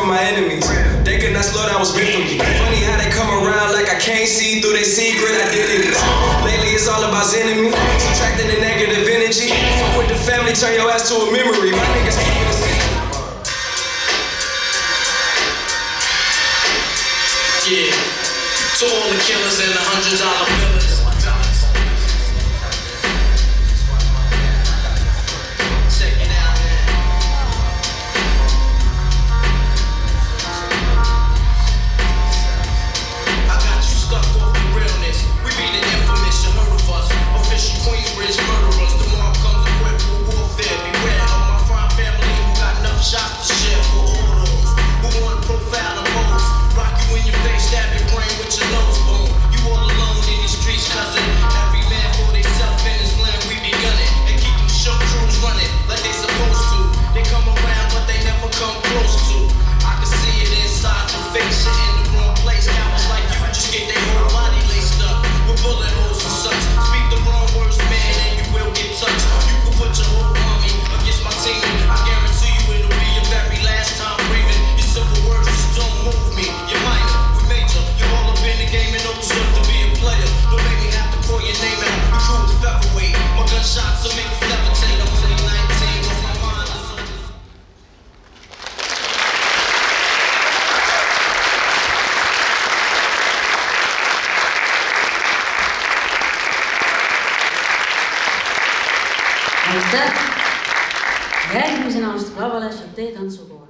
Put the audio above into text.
from my enemies. They could not slow down, was meant for me. Funny how they come around like I can't see through their secret identities. Lately it's all about enemy, subtracting the negative energy. Fuck with the family, turn your ass to a memory. My niggas keep it a secret. Yeah, to all the killers and the $100 billers. aitäh! Järgmisena astub lavale Chantee tantsukoor.